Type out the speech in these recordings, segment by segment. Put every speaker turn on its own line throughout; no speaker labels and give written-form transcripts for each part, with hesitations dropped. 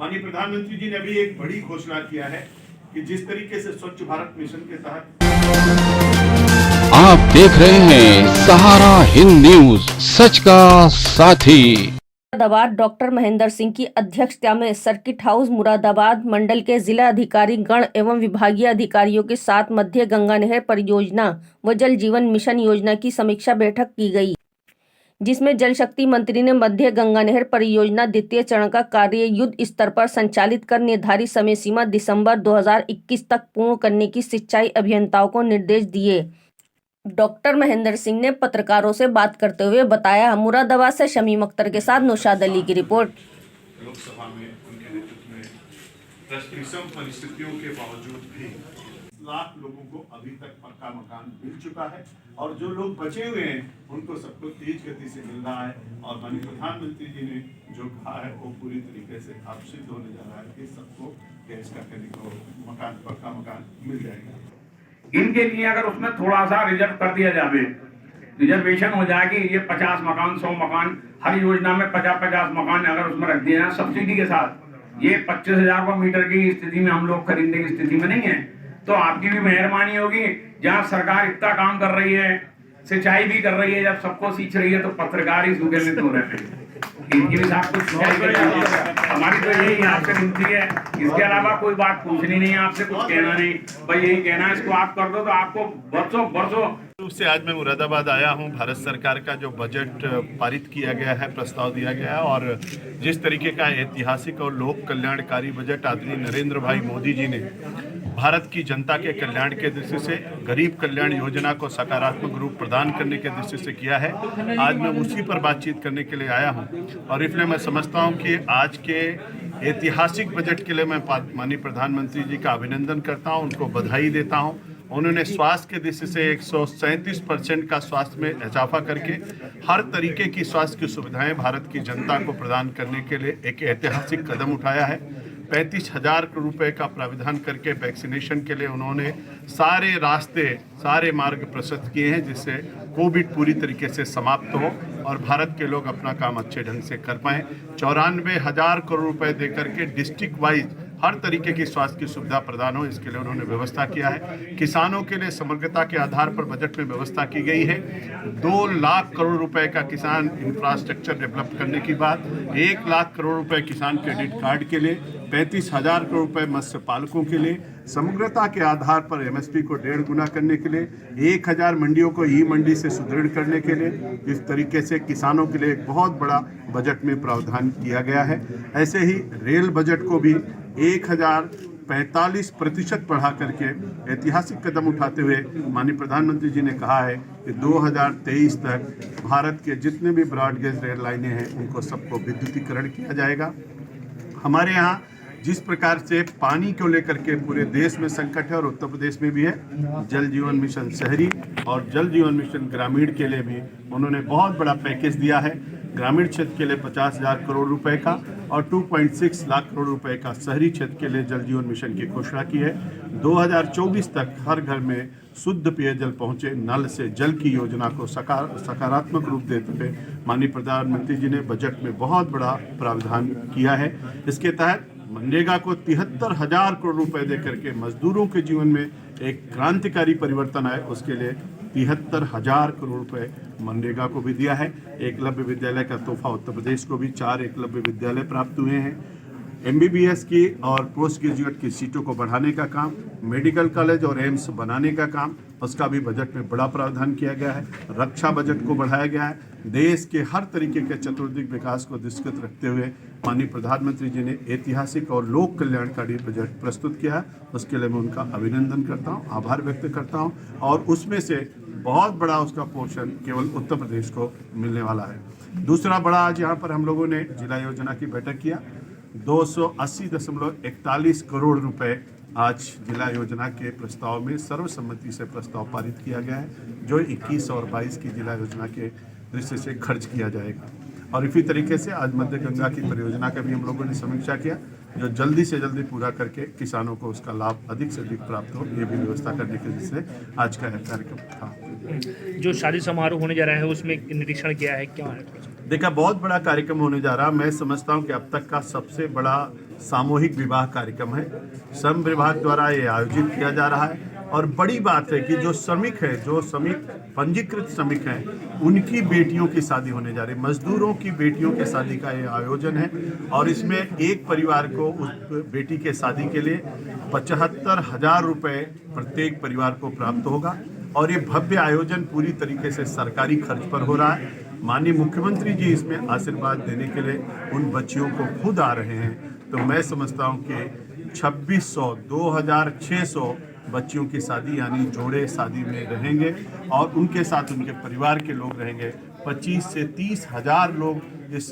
माननीय प्रधानमंत्री जी ने अभी एक बड़ी घोषणा किया है कि जिस तरीके से स्वच्छ भारत मिशन के तहत
आप देख रहे हैं सहारा हिंद न्यूज, सच का साथी।
मुरादाबाद डॉक्टर महेंद्र सिंह की अध्यक्षता में सर्किट हाउस मुरादाबाद मंडल के जिला अधिकारी गण एवं विभागीय अधिकारियों के साथ मध्य गंगा नहर परियोजना व जल जीवन मिशन योजना की समीक्षा बैठक की गई, जिसमें जल शक्ति मंत्री ने मध्य गंगा नहर परियोजना द्वितीय चरण का कार्य युद्ध स्तर पर संचालित कर निर्धारित समय सीमा दिसंबर 2021 तक पूर्ण करने की सिंचाई अभियंताओं को निर्देश दिए। डॉक्टर महेंद्र सिंह ने पत्रकारों से बात करते हुए बताया। मुरादाबाद से शमीम अख्तर के साथ नौशाद अली की रिपोर्ट।
लोकसभा में उनके नेतृत्व में विषम परिस्थितियों के बावजूद भी लाख लोगों को अभी तक पक्का मकान मिल चुका है और जो लोग बचे हुए हैं उनको सबको तेज गति से मिल रहा है और माननीय प्रधानमंत्री जी ने जो कहा है वो पूरी तरीके से अब सिद्ध होने जा रहा है कि सबको गैस का मकान पक्का मकान मिल जाएगा।
इनके लिए अगर उसमें थोड़ा सा रिजर्व कर दिया जाए, रिजर्वेशन हो जाएगी, ये 50 मकान 100 मकान हर योजना में 50-50 मकान अगर उसमें रख दिए जाए सब्सिडी के साथ, ये 25,000 रुपये मीटर की स्थिति में हम लोग खरीदने की स्थिति में नहीं है, तो आपकी भी मेहरबानी होगी। जहाँ सरकार इतना काम कर रही है, सिंचाई भी कर रही है, जब सबको सींच रही है तो पत्रकार ही सूखे में तो रहते हैं। इनकी भी साथ कुछ हमारी तो यही आपसे विनती है, इसके अलावा कोई बात पूछनी नहीं, आपसे कुछ कहना नहीं, भाई यही कहना है इसको आप कर दो तो आपको बरसों
रूप से आज मैं मुरादाबाद आया हूं। भारत सरकार का जो बजट पारित किया गया है, प्रस्ताव दिया गया है और जिस तरीके का ऐतिहासिक और लोक कल्याणकारी बजट आदरणीय नरेंद्र भाई मोदी जी ने भारत की जनता के कल्याण के दृष्टि से गरीब कल्याण योजना को सकारात्मक रूप प्रदान करने के दृष्टि से किया है, आज मैं उसी पर बातचीत करने के लिए आया हूं और इसलिए मैं समझता हूं कि आज के ऐतिहासिक बजट के लिए मैं माननीय प्रधानमंत्री जी का अभिनंदन करता हूं, उनको बधाई देता हूं। उन्होंने स्वास्थ्य के दृष्टि से 137% का स्वास्थ्य में इजाफा करके हर तरीके की स्वास्थ्य की सुविधाएं भारत की जनता को प्रदान करने के लिए एक ऐतिहासिक कदम उठाया है। 35,000 करोड़ रुपए का प्राविधान करके वैक्सीनेशन के लिए उन्होंने सारे रास्ते सारे मार्ग प्रशस्त किए हैं, जिससे कोविड पूरी तरीके से समाप्त हो और भारत के लोग अपना काम अच्छे ढंग से कर पाएँ। 94,000 करोड़ रुपए दे करके डिस्ट्रिक्ट वाइज हर तरीके की स्वास्थ्य की सुविधा प्रदान हो, इसके लिए उन्होंने व्यवस्था किया है। किसानों के लिए समग्रता के आधार पर बजट में व्यवस्था की गई है। 2 लाख करोड़ रुपए का किसान इंफ्रास्ट्रक्चर डेवलप करने की बात, 1 लाख करोड़ रुपए किसान क्रेडिट कार्ड के लिए, 35,000 करोड़ रुपए मत्स्य पालकों के लिए, समग्रता के आधार पर एमएसपी को 1.5 गुना करने के लिए, 1000 मंडियों को ई मंडी से सुदृढ़ करने के लिए, इस तरीके से किसानों के लिए एक बहुत बड़ा बजट में प्रावधान किया गया है। ऐसे ही रेल बजट को भी 1045% बढ़ा करके ऐतिहासिक कदम उठाते हुए माननीय प्रधानमंत्री जी ने कहा है कि 2023 तक भारत के जितने भी ब्रॉडगेज रेल लाइनें हैं उनको सबको विद्युतीकरण किया जाएगा। हमारे यहाँ जिस प्रकार से पानी को लेकर के पूरे देश में संकट है और उत्तर प्रदेश में भी है, जल जीवन मिशन शहरी और जल जीवन मिशन ग्रामीण के लिए भी उन्होंने बहुत बड़ा पैकेज दिया है। ग्रामीण क्षेत्र के लिए 50,000 करोड़ रुपए का और 2.6 लाख करोड़ रुपए का शहरी क्षेत्र के लिए जल जीवन मिशन की घोषणा की है। 2024 तक हर घर में शुद्ध पेयजल पहुंचे, नल से जल की योजना को सकारात्मक रूप देते हुए माननीय प्रधानमंत्री जी ने बजट में बहुत बड़ा प्रावधान किया है। इसके तहत मनरेगा को 73,000 करोड़ रुपए दे करके मजदूरों के जीवन में एक क्रांतिकारी परिवर्तन आए, उसके लिए 73,000 करोड़ रुपए मनरेगा को भी दिया है। एकलव्य विद्यालय का तोहफा उत्तर प्रदेश को भी 4 एकलव्य विद्यालय प्राप्त हुए हैं। MBBS की और पोस्ट ग्रेजुएट की सीटों को बढ़ाने का काम, मेडिकल कॉलेज और एम्स बनाने का काम, उसका भी बजट में बड़ा प्रावधान किया गया है। रक्षा बजट को बढ़ाया गया है। देश के हर तरीके के चतुर्दिक विकास को दृष्टिगत रखते हुए माननीय प्रधानमंत्री जी ने ऐतिहासिक और लोक कल्याणकारी बजट प्रस्तुत किया है, उसके लिए मैं उनका अभिनंदन करता हूँ, आभार व्यक्त करता हूँ और उसमें से बहुत बड़ा उसका पोर्शन केवल उत्तर प्रदेश को मिलने वाला है। दूसरा बड़ा, आज यहाँ पर हम लोगों ने जिला योजना की बैठक किया। 280.41 करोड़ रुपए आज जिला योजना के प्रस्ताव में सर्वसम्मति से प्रस्ताव पारित किया गया है, जो 21 और 22 की जिला योजना के दृष्टि से खर्च किया जाएगा। और इसी तरीके से आज मध्य गंगा की परियोजना का भी हम लोगों ने समीक्षा किया, जो जल्दी से जल्दी पूरा करके किसानों को उसका लाभ अधिक से अधिक प्राप्त हो, ये भी व्यवस्था करने के दृष्टि से आज का कार्यक्रम था।
जो शादी समारोह होने जा रहा है उसमें निरीक्षण किया है, क्या है?
देखा, बहुत बड़ा कार्यक्रम होने जा रहा। मैं समझता हूं कि अब तक का सबसे बड़ा सामूहिक विवाह कार्यक्रम है। श्रम विभाग द्वारा ये आयोजित किया जा रहा है और बड़ी बात है कि जो श्रमिक है, जो श्रमिक पंजीकृत श्रमिक हैं, उनकी बेटियों की शादी होने जा रही है। मजदूरों की बेटियों की शादी का ये आयोजन है और इसमें एक परिवार को उस बेटी के शादी के लिए 75,000 रुपये प्रत्येक परिवार को प्राप्त होगा और ये भव्य आयोजन पूरी तरीके से सरकारी खर्च पर हो रहा है। माननीय मुख्यमंत्री जी इसमें आशीर्वाद देने के लिए उन बच्चियों को खुद आ रहे हैं। तो मैं समझता हूं कि 2600, 2600 बच्चियों की शादी यानी जोड़े शादी में रहेंगे और उनके साथ उनके परिवार के लोग रहेंगे। 25 से 30 हज़ार लोग इस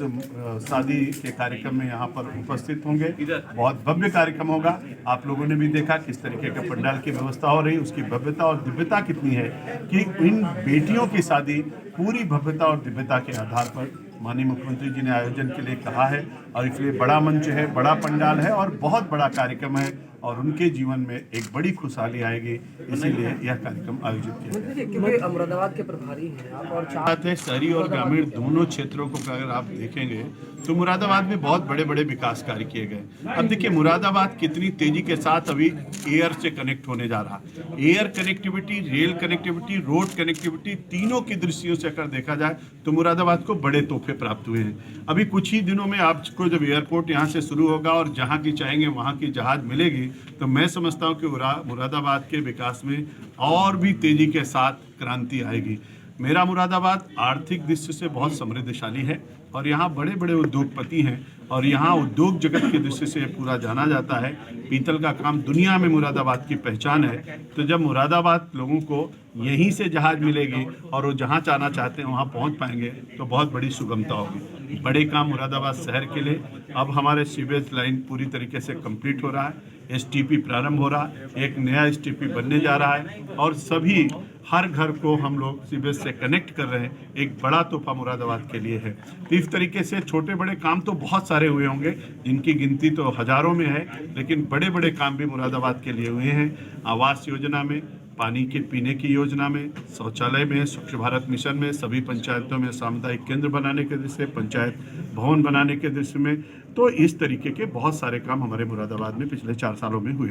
शादी के कार्यक्रम में यहाँ पर उपस्थित होंगे। बहुत भव्य कार्यक्रम होगा। आप लोगों ने भी देखा किस तरीके का पंडाल की व्यवस्था हो रही, उसकी भव्यता और दिव्यता कितनी है कि इन बेटियों की शादी पूरी भव्यता और दिव्यता के आधार पर माननीय मुख्यमंत्री जी ने आयोजन के लिए कहा है और इसलिए बड़ा मंच है, बड़ा पंडाल है और बहुत बड़ा कार्यक्रम है और उनके जीवन में एक बड़ी खुशहाली आएगी, इसीलिए यह कार्यक्रम आयोजित किया गया।
क्योंकि मुरादाबाद के प्रभारी हैं आप और
बात है शहरी और ग्रामीण दोनों क्षेत्रों को अगर आप देखेंगे तो मुरादाबाद में बहुत बड़े बड़े विकास कार्य किए गए। अब देखिए मुरादाबाद कितनी तेजी के साथ अभी एयर से कनेक्ट होने जा रहा है। Air connectivity, rail connectivity, road connectivity, तीनों की दृष्टियों से अगर देखा जाए तो मुरादाबाद को बड़े तोहफे प्राप्त हुए हैं। अभी कुछ ही दिनों में आपको जब एयरपोर्ट यहाँ से शुरू होगा और जहाँ की चाहेंगे वहाँ की जहाज मिलेगी, तो मैं समझता हूँ कि मुरादाबाद के विकास में और भी तेजी के साथ क्रांति आएगी। मेरा मुरादाबाद आर्थिक दृष्टि से बहुत समृद्धशाली है और यहाँ बड़े बड़े उद्योगपति हैं और यहाँ उद्योग जगत की दृष्टि से पूरा जाना जाता है। पीतल का काम दुनिया में मुरादाबाद की पहचान है। तो जब मुरादाबाद लोगों को यहीं से जहाज मिलेगी और वो जहाँ जाना चाहते हैं वहाँ पहुँच पाएंगे तो बहुत बड़ी सुगमता होगी। बड़े काम मुरादाबाद शहर के लिए। अब हमारे सीवेज लाइन पूरी तरीके से कंप्लीट हो रहा है, एसटीपी प्रारंभ हो रहा है, एक नया एसटीपी बनने जा रहा है और सभी हर घर को हम लोग सीवेज से कनेक्ट कर रहे हैं। एक बड़ा तोहफा मुरादाबाद के लिए है। तो इस तरीके से छोटे बड़े काम तो बहुत सारे हुए होंगे, जिनकी गिनती तो हजारों में है, लेकिन बड़े बड़े काम भी मुरादाबाद के लिए हुए हैं। आवास योजना में, पानी के पीने की योजना में, शौचालय में, स्वच्छ भारत मिशन में, सभी पंचायतों में सामुदायिक केंद्र बनाने के दृष्टि से, पंचायत भवन बनाने के दृष्टि में, तो इस तरीके के बहुत सारे काम हमारे मुरादाबाद में पिछले 4 सालों में हुए।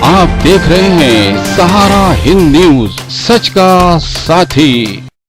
आप देख रहे हैं सहारा हिंद न्यूज, सच का साथी।